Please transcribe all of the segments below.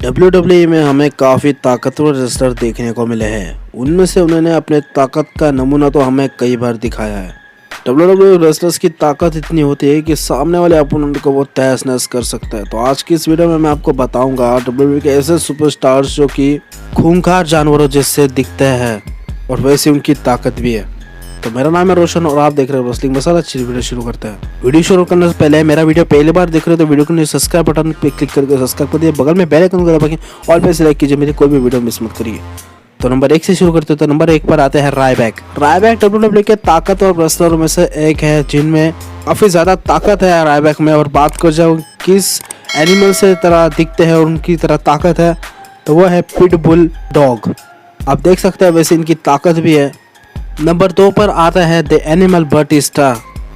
WWE में हमें काफ़ी ताकतवर रेसलर देखने को मिले हैं। उनमें से उन्होंने अपने ताकत का नमूना तो हमें कई बार दिखाया है। WWE रेसलर्स की ताकत इतनी होती है कि सामने वाले अपोनेंट को वो तहस नहस कर सकता है। तो आज की इस वीडियो में मैं आपको बताऊंगा WWE के ऐसे सुपरस्टार्स जो कि खूंखार जानवरों जैसे दिखते हैं और वैसे उनकी ताकत भी है। तो मेरा नाम है रोशन और आप देख रहे हो रेसलिंग मसाला। अच्छी वीडियो शुरू करते हैं। वीडियो शुरू करने से पहले मेरा वीडियो पहली बार देख रहे हो तो वीडियो को सब्सक्राइब बटन पे क्लिक करके सब्सक्राइब कर दिए, बगल में बेल आइकन को दबाएं और पे सिलेक्ट कीजिए, मेरी कोई भी वीडियो मिस मत करिए। तो नंबर 1 से शुरू करते हैं। तो नंबर 1 पर आते हैं रायबैक। रायबैक WWE के ताकतवर रेसलरों में से एक है जिनमें काफ़ी ज़्यादा ताकत है रायबैक में। और बात कर जाओ किस एनिमल से तरह दिखते हैं और उनकी तरह ताकत है तो वह है पिटबुल डॉग। आप देख सकते हैं वैसे इनकी ताकत भी है। नंबर 2 पर आता है द एनिमल बटिस्टा।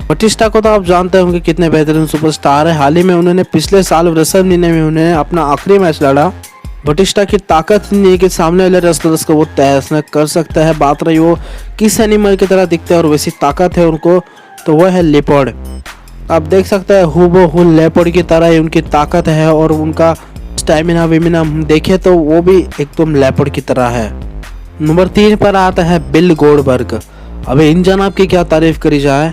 बटिस्टा को तो आप जानते होंगे कितने बेहतरीन सुपरस्टार है। हाल ही में उन्होंने पिछले साल रेसलमेनिया में उन्हें अपना आखिरी मैच लड़ा। बटिस्टा की ताकत नहीं है कि सामने वाले रेसलर्स को वो तहस नहस कर सकता है। बात रही वो किस एनिमल की तरह दिखते हैं और वैसी ताकत है उनको तो वह है लेपर्ड। आप देख सकते हैं हूबहू लेपर्ड की तरह ही उनकी ताकत है और उनका स्टैमिना विमिना देखे तो वो भी एकदम लेपर्ड की तरह है। नंबर 3 पर आता है बिल गोल्डबर्ग। अबे इन जनाब की क्या तारीफ करी जाए,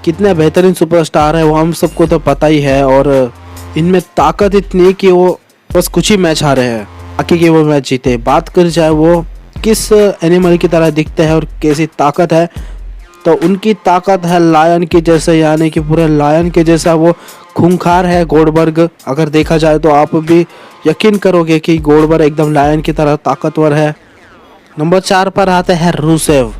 कितने बेहतरीन सुपरस्टार है वो हम सबको तो पता ही है। और इनमें ताकत इतनी है कि वो बस कुछ ही मैच हारे हैं, बाकी के वो मैच जीते। बात करी जाए वो किस एनिमल की तरह दिखते हैं और कैसी ताकत है तो उनकी ताकत है लायन की जैसे, यानी कि पूरे लायन के जैसा वो खूंखार है गोल्डबर्ग। अगर देखा जाए तो आप भी यकीन करोगे कि गोल्डबर्ग एकदम लायन की तरह ताकतवर है। नंबर 4 पर आते हैं रूसेव।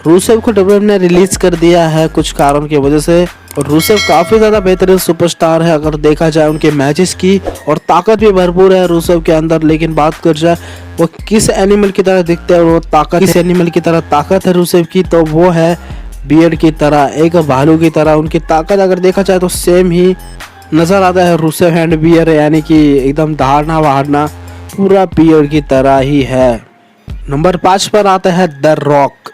रूसेव को WWE ने रिलीज कर दिया है कुछ कारण की वजह से। और रूसेव काफ़ी ज़्यादा बेहतरीन सुपरस्टार है अगर देखा जाए उनके मैचेस की, और ताकत भी भरपूर है रूसेव के अंदर। लेकिन बात कर जाए वो किस एनिमल की तरह दिखते हैं और वो ताकत किस एनिमल की तरह ताकत है रूसेव की तो वो है बियर्ड की तरह, एक भालू की तरह। उनकी ताकत अगर देखा जाए तो सेम ही नज़र आता है रूसेव एंड बियर्ड, यानी कि एकदम दहाड़ना वहाड़ना पूरा बियर्ड की तरह ही है। नंबर 5 पर आता है द रॉक।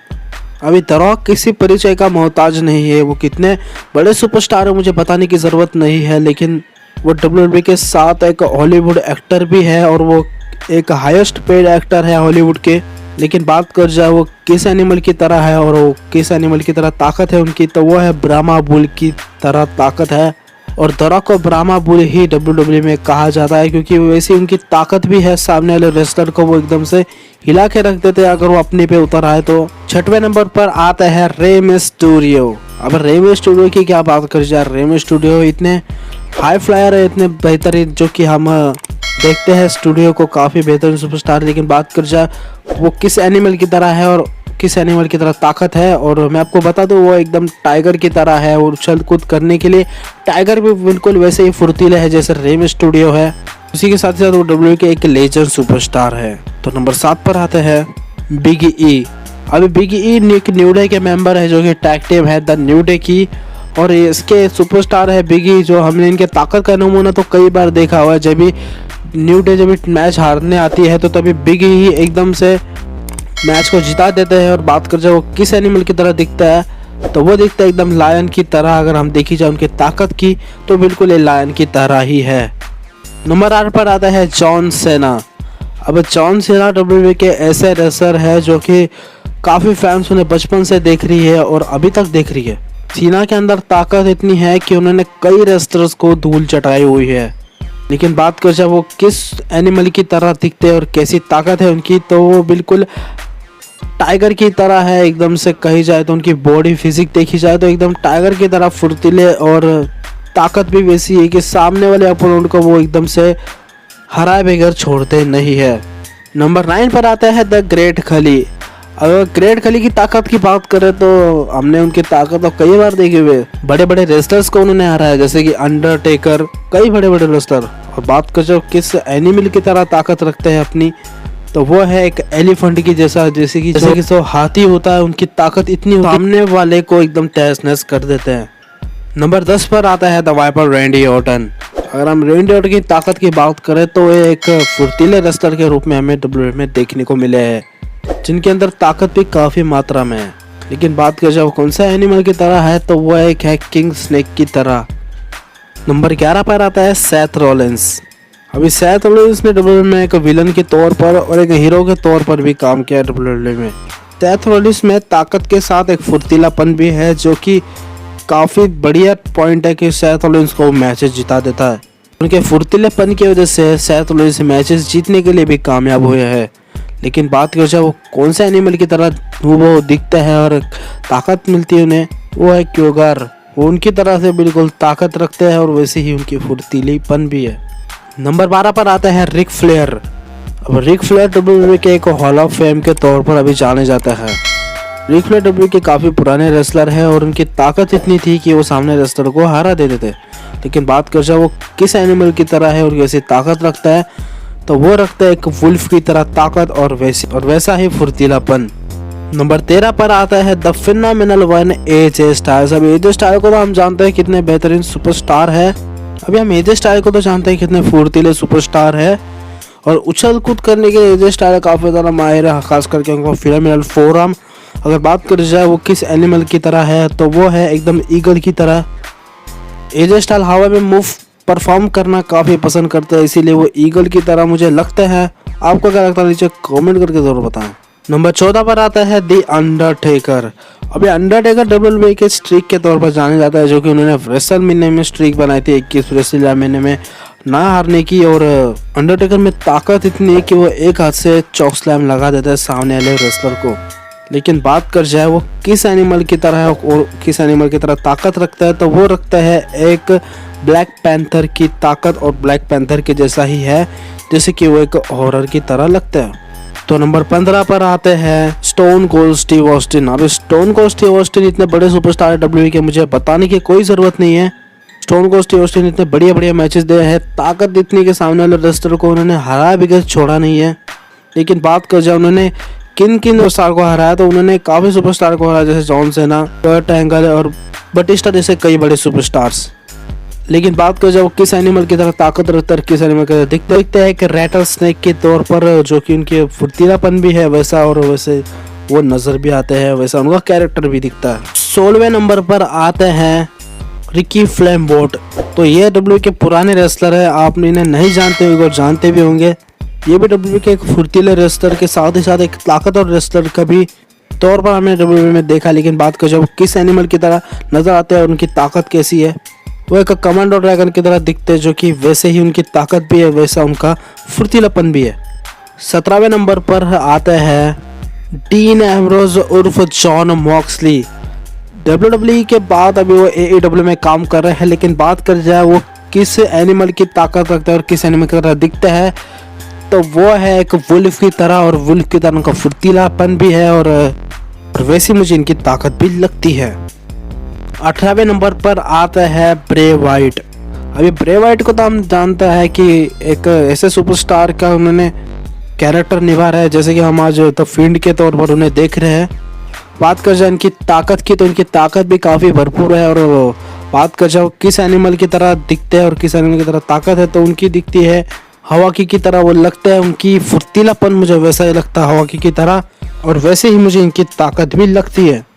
अभी द रॉक किसी परिचय का मोहताज नहीं है। वो कितने बड़े सुपरस्टार है मुझे बताने की ज़रूरत नहीं है, लेकिन वो WWE के साथ एक हॉलीवुड एक्टर भी है और वो एक हाईएस्ट पेड एक्टर है हॉलीवुड के। लेकिन बात कर जाए वो किस एनिमल की तरह है और वो किस एनिमल की तरह ताकत है उनकी तो वो है ब्राह्मा बुल की तरह ताकत है। और द रॉक को ब्राह्मा बुल ही WWE में कहा जाता है क्योंकि वैसी उनकी ताकत भी है। सामने वाले रेसलर को वो एकदम से हिला के रख देते हैं अगर वो अपने पे उतर आए तो। 6वें नंबर पर आता है रे मिस्टीरियो। अब रे मिस्टीरियो की क्या बात कर जाए, रे मिस्टीरियो इतने हाई फ्लायर है, इतने बेहतरीन जो कि हम देखते हैं स्टूडियो को काफ़ी बेहतरीन सुपरस्टार। लेकिन बात कर जाए वो किस एनिमल की तरह है और किस एनिमल की तरह ताकत है, और मैं आपको बता दूं वो एकदम टाइगर की तरह है और उछल कूद करने के लिए टाइगर भी बिल्कुल वैसे ही फुर्तीले है जैसे रे मिस्टीरियो है। उसी के साथ साथ वो WWE के एक लेजेंड सुपरस्टार है। तो नंबर 7 पर आते हैं बिग ई। अभी बिग ई एक न्यू डे के मेंबर है जो कि टैग टीम है द न्यू डे की, और इसके सुपरस्टार है बिग ई। जो हमने इनके ताकत का नमूना तो कई बार देखा हुआ है। जब भी न्यू डे जब मैच हारने आती है तो तभी बिग ई एकदम से मैच को जिता देते हैं। और बात कर जाए वो किस एनिमल की तरह दिखता है तो वो दिखता है एकदम लायन की तरह। अगर हम देखी जाए उनकी ताकत की तो बिल्कुल ये लायन की तरह ही है। नंबर 8 पर आता है जॉन सेना। अब जॉन सेना WWE के ऐसे रेसलर है जो कि काफ़ी फैंस उन्हें बचपन से देख रही है और अभी तक देख रही है। सीना के अंदर ताकत इतनी है कि उन्होंने कई रेसलर्स को धूल चटाई हुई है। लेकिन बात कर जाए वो किस एनिमल की तरह दिखते हैं और कैसी ताकत है उनकी तो वो बिल्कुल टाइगर की तरह है। एकदम से कही जाए तो उनकी बॉडी फिजिक देखी जाए तो एकदम टाइगर की तरह फुर्तीले, और ताकत भी वैसी है कि सामने वाले अपोनेंट को वो एकदम से हराए बगैर छोड़ते नहीं है। नंबर 9 पर आता है द ग्रेट खली। अगर ग्रेट खली की ताकत की बात करें तो हमने उनकी ताकत तो कई बार देखी हुए। बड़े बड़े रेसलर्स को उन्होंने हराया जैसे कि अंडरटेकर, कई बड़े बड़े रेसलर। और बात कर जो किस एनिमल की तरह ताकत रखते हैं अपनी तो वो है एक एलिफेंट की जैसा, जैसे कि जो हाथी होता है उनकी ताकत इतनी सामने वाले को एकदम तहस नहस कर देते हैं। नंबर 10 पर आता है द वाइपर रैंडी ऑर्टन। अगर हम रैंडी ऑर्टन की ताकत की बात करें तो ये एक फुर्तीले रेसलर के रूप में हमें WWE में देखने को मिले हैं जिनके अंदर ताकत भी काफ़ी मात्रा में है। लेकिन बात करें जब कौन सा एनिमल की तरह है तो वो एक है किंग स्नेक की तरह। नंबर 11 पर आता है सेथ रॉलिंस। अभी सेथ रॉलिंस ने WWE में एक विलन के तौर पर और एक हीरो के तौर पर भी काम किया WWE में। सेथ रॉलिंस में ताकत के साथ एक फुर्तीलापन भी है, जो कि काफ़ी बढ़िया पॉइंट है कि सेथ रॉलिंस को मैचेस जिता देता है। उनके फुर्तीलेपन की वजह से सेथ रॉलिंस मैचेस जीतने के लिए भी कामयाब हुए हैं। लेकिन बात कर जाए वो कौन से एनिमल की तरह वो दिखता है और ताकत मिलती है उन्हें, वो है क्योगर। वो उनकी तरह से बिल्कुल ताकत रखते हैं और वैसे ही उनकी फुर्तीलीपन भी है। नंबर 12 पर आता है रिक फ्लेयर। अब रिक फ्लेयर WWE के एक हॉल ऑफ फेम के तौर पर अभी जाने जाता है। रिक फ्लेयर WWE के काफ़ी पुराने रेसलर हैं और उनकी ताकत इतनी थी कि वो सामने रेसलर को हरा देते थे। लेकिन बात कर जाए वो किस एनिमल की तरह है और कैसी ताकत रखता है, तो वो रखता है एक वुल्फ की तरह ताकत और वैसा ही फुर्तीलापन। नंबर 13 पर आता है the phenomenal one AJ styles. अब AJ स्टाइल्स को तो हम जानते हैं कितने बेहतरीन सुपरस्टार है। अभी हम AJ स्टाइल्स को तो जानते हैं कितने फुर्तीले सुपरस्टार है और उछल कूद करने के AJ स्टाइल्स काफ़ी ज़्यादा माहिर है, खास करके उनको फिनोमिनल फोरआर्म। अगर बात करी जाए वो किस एनिमल की तरह है, तो वो है एकदम ईगल की तरह। AJ स्टाइल हवा में मूव परफॉर्म करना काफ़ी पसंद करते हैं, इसीलिए वो ईगल की तरह मुझे लगता है। आपको क्या लगता है नीचे कमेंट करके ज़रूर बताएं। नंबर 14 पर आता है द अंडरटेकर। अभी अंडरटेकर WWE के स्ट्रीक के तौर पर जाने जाता है, जो कि उन्होंने रेसलमेनिया में स्ट्रीक बनाई थी 21 रेसलमेनिया में ना हारने की। और अंडरटेकर में ताकत इतनी है कि वो एक हाथ से चॉक स्लैम लगा देता है सामने वाले रेसलर को। लेकिन बात कर जाए वो किस एनिमल की तरह है और किस एनिमल की तरह ताकत रखता है, तो वो रखता है एक ब्लैक पैंथर की ताकत और ब्लैक पैंथर के जैसा ही है, जैसे कि वो एक हॉरर की तरह लगता है। तो नंबर 15 पर आते हैं स्टोन कोल्ड स्टीव ऑस्टिन। अब स्टोन कोल्ड स्टीव ऑस्टिन इतने बड़े सुपरस्टार है WWE के, मुझे बताने की कोई ज़रूरत नहीं है। स्टोन कोल्ड स्टीव ऑस्टिन इतने बढ़िया मैचेस दे हैं, ताकत इतनी के सामने वाले रेसलर को उन्होंने हरा भी छोड़ा नहीं है। लेकिन बात कर जाए उन्होंने किन सुपरस्टार को हराया, तो उन्होंने काफ़ी सुपरस्टार को हराया, जैसे जॉन सेना, कर्ट एंगल और बटिस्टा जैसे कई बड़े सुपरस्टार्स। लेकिन बात कर जाओ किस एनिमल की तरह ताकत रखता है, किस एनिमल की तरह दिखते हैं कि रैटल स्नेक के तौर पर, जो कि उनके फुर्तीलापन भी है वैसा और वैसे वो नज़र भी आते हैं, वैसा उनका कैरेक्टर भी दिखता है। 16वें नंबर पर आते हैं रिकी फ्लैमबोट। तो ये WWE के पुराने रेसलर है, आप इन्हें नहीं जानते होंगे और जानते भी होंगे। ये भी WWE के एक फुर्तीले रेसलर के साथ ही साथ एक ताकत और रेसलर का भी तौर पर हमने WWE में देखा। लेकिन बात कर जाओ किस एनिमल की तरह नज़र आते हैं और उनकी ताकत कैसी है, वो एक कमांडो ड्रैगन की तरह दिखते हैं, जो कि वैसे ही उनकी ताकत भी है वैसा उनका फुर्तीलापन भी है। 17वें नंबर पर आते हैं डीन एम्ब्रोज उर्फ जॉन मॉक्सली। WWE के बाद अभी वो AEW में काम कर रहे हैं। लेकिन बात कर जाए वो किस एनिमल की ताकत रखता है और किस एनिमल की तरह दिखता है, तो वो है एक वुल्फ की तरह, और वुल्फ की तरह उनका फुर्तीलापन भी है और वैसी मुझे इनकी ताकत भी लगती है। 18वें नंबर पर आता है ब्रे वाइट। अभी ब्रे वाइट को तो हम जानता है कि एक ऐसे सुपरस्टार का उन्होंने कैरेक्टर निभा रहा है, जैसे कि हम आज द फील्ड के तौर पर उन्हें देख रहे हैं। बात कर जाए इनकी ताकत की, तो इनकी ताकत भी काफ़ी भरपूर है। और बात कर जाओ किस एनिमल की तरह दिखते हैं और किस एनिमल की तरह ताकत है, तो उनकी दिखती है हवा की तरह वो लगता है। उनकी फुर्तीलापन मुझे वैसा ही लगता है हवा की तरह, और वैसे ही मुझे इनकी ताकत भी लगती है।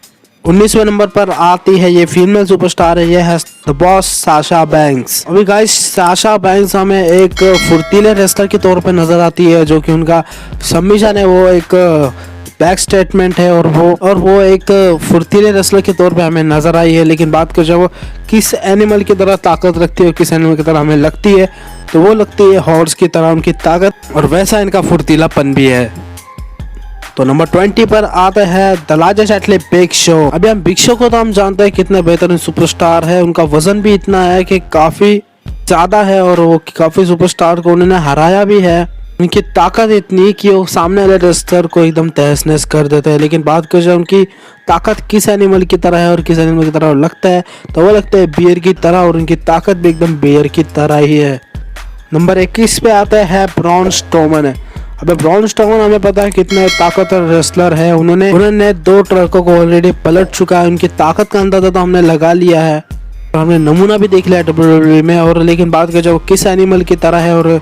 19वें नंबर पर आती है ये फीमेल सुपरस्टार है, ये है द बॉस साशा बैंक्स। अभी गाइस साशा बैंक्स हमें एक फुर्तीले रेसलर के तौर पर नजर आती है, जो कि उनका सबमिशन है वो एक बैक स्टेटमेंट है, और वो एक फुर्तीले रेसलर के तौर पे हमें नजर आई है। लेकिन बात कर जाए वो किस एनिमल की तरह ताकत रखती है और किस एनिमल की तरह हमें लगती है, तो वो लगती है हॉर्स की तरह उनकी ताकत, और वैसा इनका फुर्तीलापन भी है। तो नंबर 20 पर आता है the largest athlete big show. अभी हम बिग शो को तो हम जानते हैं कितने बेहतरीन सुपरस्टार है, उनका वजन भी इतना है कि काफी ज्यादा है, और वो काफी सुपरस्टार को उन्होंने हराया भी है। उनकी ताकत इतनी कि वो सामने वाले रेसलर को एकदम तहस नहस कर देते हैं। लेकिन बात कर जाए उनकी ताकत किस एनिमल की तरह है और किस एनिमल की तरह लगता है, तो वो लगता है बियर की तरह, और उनकी ताकत भी एकदम बियर की तरह ही है। नंबर 21 पे आता है ब्रॉन स्ट्रोमन। अबे ब्रॉन स्ट्रोमन हमें पता है कितने ताकतवर रेसलर है, उन्होंने 2 ट्रकों को ऑलरेडी पलट चुका है। उनकी ताकत का अंदाजा तो हमने लगा लिया है और हमने नमूना भी देख लिया है WWE में। और लेकिन बात कर जाओ किस एनिमल की तरह है और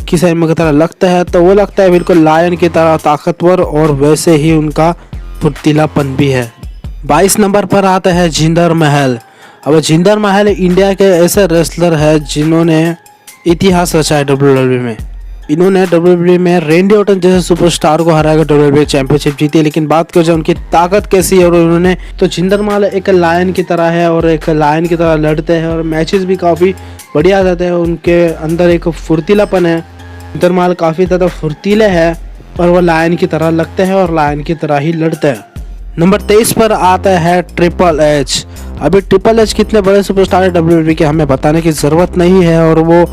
किस एनिमल की तरह लगता है, तो वो लगता है बिल्कुल लायन की तरह ताकतवर, और वैसे ही उनका फुर्तीलापन भी है। 22 नंबर पर आता है जिंदर महल। अब जिंदर महल इंडिया के ऐसे रेसलर है जिन्होंने इतिहास रचा है WWE में। इन्होंने WWE में रेंडी ऑर्टन जैसे सुपरस्टार को हराकर WWE चैंपियनशिप जीती है। लेकिन बात करें उनकी ताकत कैसी है, और उन्होंने तो जिंदर महल एक लायन की तरह है और एक लायन की तरह लड़ते हैं और मैचेस भी काफ़ी बढ़िया जाते हैं। उनके अंदर एक फुर्तीलापन है। जिंदर महल काफ़ी ज़्यादा फुर्तीले है और वो लायन की तरह लगते हैं और लायन की तरह ही लड़ते हैं। नंबर 23 पर आता है ट्रिपल एच। अभी ट्रिपल एच कितने बड़े सुपरस्टार है WWE के हमें बताने की ज़रूरत नहीं है, और वो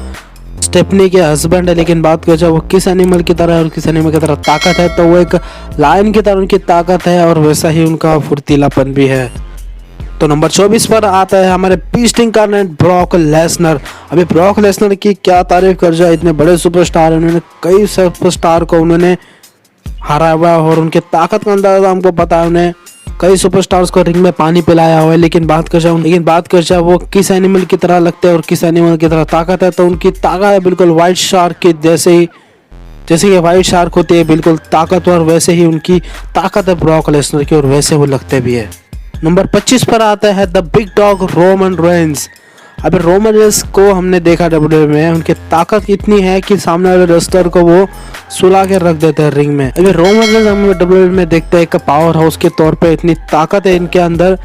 स्टेफनी के हस्बैंड है। लेकिन बात करें वो किस एनिमल की तरह है और किस एनिमल की तरह ताकत है, तो वो एक लायन की तरह उनकी ताकत है और वैसा ही उनका फुर्तीलापन भी है। तो नंबर 24 पर आता है हमारे बीस्ट इनकार्नेट ब्रॉक लेसनर। अभी ब्रॉक लेसनर की क्या तारीफ कर जाए, इतने बड़े सुपरस्टार हैं, उन्होंने कई सुपरस्टार को उन्होंने हराया हुआ और उनके ताकत का अंदाजा हमको पता है। उन्हें कई सुपरस्टार्स को रिंग में पानी पिलाया हुआ है। लेकिन बात कर जाए वो किस एनिमल की तरह लगते हैं और किस एनिमल की तरह ताकत है, तो उनकी ताकत है बिल्कुल वाइट शार्क की जैसे कि वाइट शार्क होती है बिल्कुल ताकतवर, वैसे ही उनकी ताकत है ब्रॉक लेसनर की और वैसे वो लगते भी है। नंबर 25 पर आता है the big dog Roman Reigns. अभी रोमन रेंस को हमने देखा WWE में, उनकी ताकत इतनी है कि सामने वाले रेसलर को वो सुला के रख देते हैं रिंग में। अभी रोमन रेंस हम WWE में देखते हैं एक पावर हाउस के तौर पे इतनी ताकत है इनके अंदर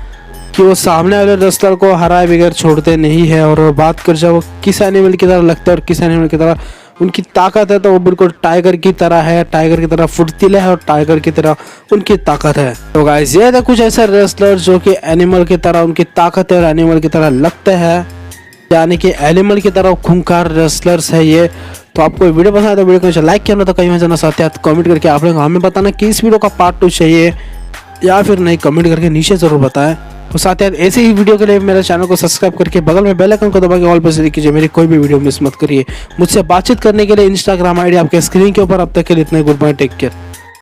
कि वो सामने वाले रेसलर को हराए बगैर छोड़ते नहीं है। और बात कर जाए वो किस एनिमल की तरह लगता है और किस एनिमल की तरह उनकी ताकत है, तो वो बिल्कुल टाइगर की तरह है, टाइगर की तरह फुर्तीले है और टाइगर की तरह उनकी ताकत है। तो गाइस ये थे कुछ ऐसे रेसलर जो कि एनिमल की तरह उनकी ताकत है और एनिमल की तरह लगते हैं, यानी कि एनिमल की तरह खूंखार रेसलर्स है ये। तो आपको वीडियो पसंद है तो वीडियो को लाइक करना, तो कहीं में जाना चाहते हैं तो कमेंट करके आप लोग हमें बताना कि इस वीडियो का पार्ट 2 चाहिए या फिर नहीं, कमेंट करके नीचे जरूर बताएं। और साथ ही ऐसे ही वीडियो के लिए मेरे चैनल को सब्सक्राइब करके बगल में बेल आइकन को दबा के ऑल पर क्लिक कीजिए, मेरी कोई भी वीडियो मिस मत करिए। मुझसे बातचीत करने के लिए इंस्टाग्राम आईडी आपके स्क्रीन के ऊपर। अब तक के लिए इतना, गुड बाय, टेक केयर।